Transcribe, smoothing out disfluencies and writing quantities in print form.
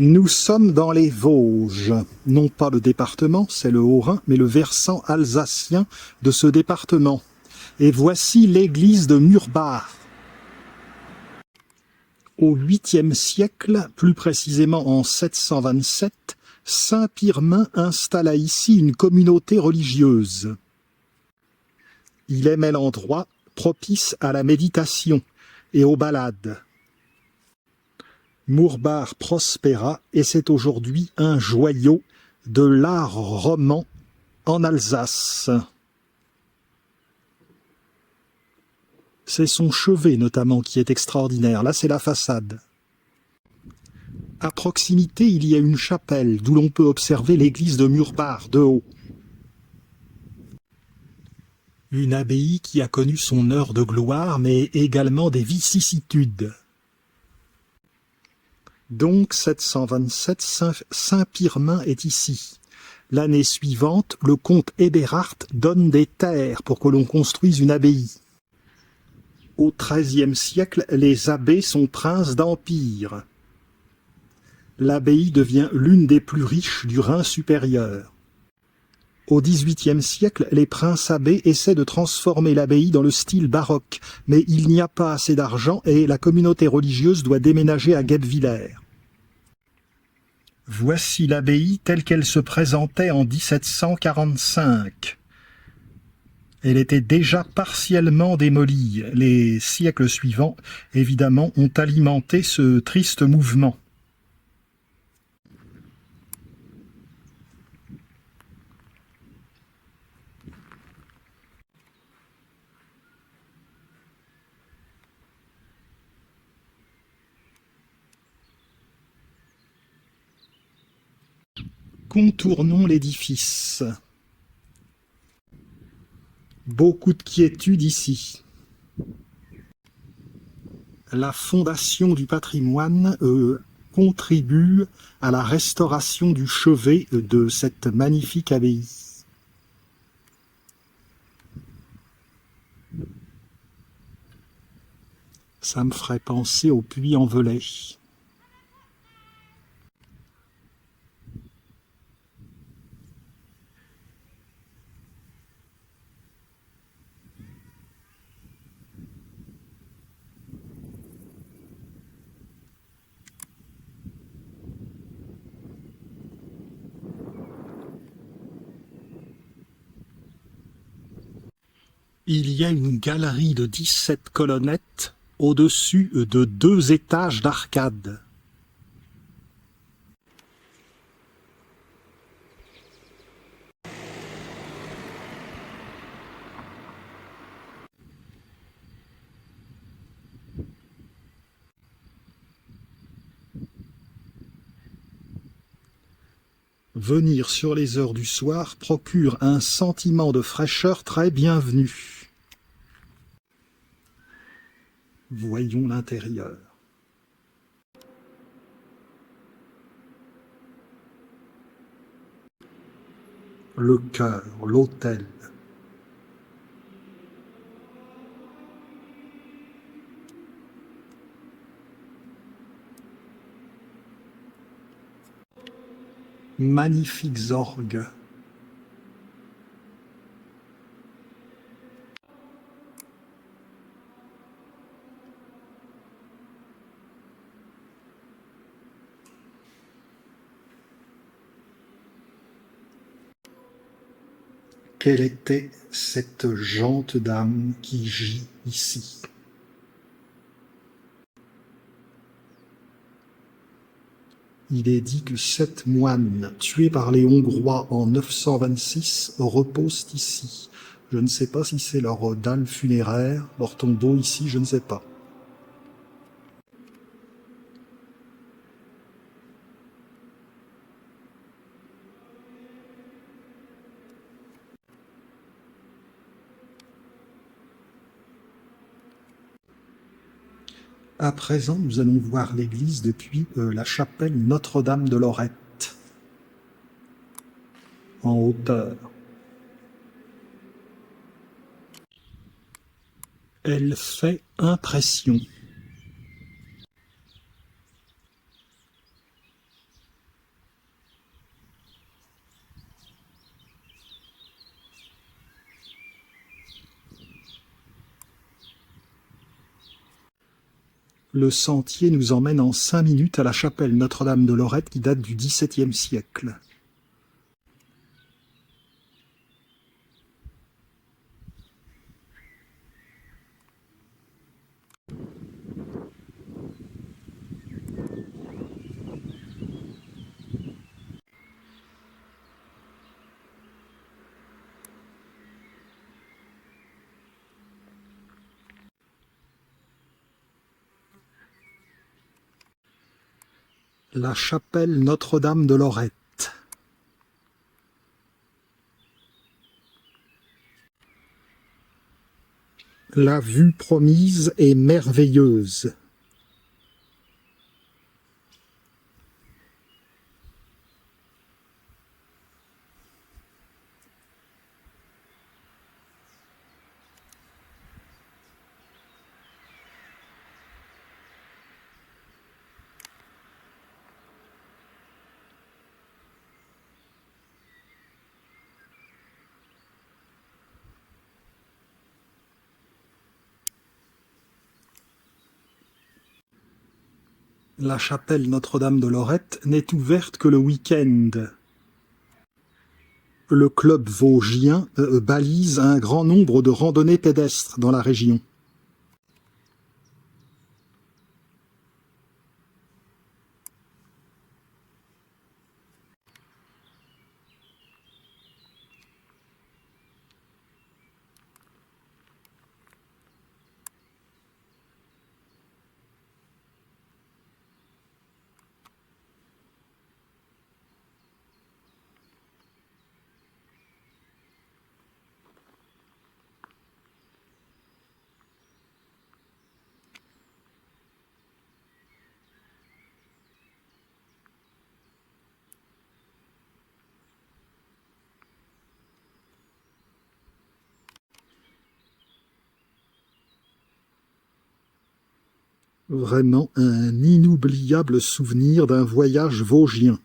Nous sommes dans les Vosges, non pas le département, c'est le Haut-Rhin, mais le versant alsacien de ce département. Et voici l'église de Murbach. Au 8e siècle, plus précisément en 727, saint Pirmin installa ici une communauté religieuse. Il aimait l'endroit propice à la méditation et aux balades. Murbach prospéra et c'est aujourd'hui un joyau de l'art roman en Alsace. C'est son chevet notamment qui est extraordinaire. Là, c'est la façade. À proximité, il y a une chapelle d'où l'on peut observer l'église de Murbach de haut. Une abbaye qui a connu son heure de gloire, mais également des vicissitudes. Donc 727, saint Pirmin est ici. L'année suivante, le comte Eberhard donne des terres pour que l'on construise une abbaye. Au XIIIe siècle, les abbés sont princes d'empire. L'abbaye devient l'une des plus riches du Rhin supérieur. Au XVIIIe siècle, les princes abbés essaient de transformer l'abbaye dans le style baroque, mais il n'y a pas assez d'argent et la communauté religieuse doit déménager à Guebwiller. Voici l'abbaye telle qu'elle se présentait en 1745. Elle était déjà partiellement démolie. Les siècles suivants, évidemment, ont alimenté ce triste mouvement. Contournons l'édifice. Beaucoup de quiétude ici. La Fondation du patrimoine contribue à la restauration du chevet de cette magnifique abbaye. Ça me ferait penser au Puy-en-Velay. Il y a une galerie de 17 colonnettes au-dessus de 2 étages d'arcades. Venir sur les heures du soir procure un sentiment de fraîcheur très bienvenu. Voyons l'intérieur. Le chœur, l'autel. Magnifiques orgues. Quelle était cette gente d'âme qui gît ici? Il est dit que 7 moines tués par les Hongrois en 926 reposent ici. Je ne sais pas si c'est leur dalle funéraire, leur tombeau ici, je ne sais pas. À présent, nous allons voir l'église depuis la chapelle Notre-Dame de Lorette, en hauteur. Elle fait impression. Le sentier nous emmène en 5 minutes à la chapelle Notre-Dame de Lorette qui date du XVIIe siècle. La chapelle Notre-Dame de Lorette. La vue promise est merveilleuse. La chapelle Notre-Dame de Lorette n'est ouverte que le week-end. Le club vosgien balise un grand nombre de randonnées pédestres dans la région. Vraiment un inoubliable souvenir d'un voyage vosgien.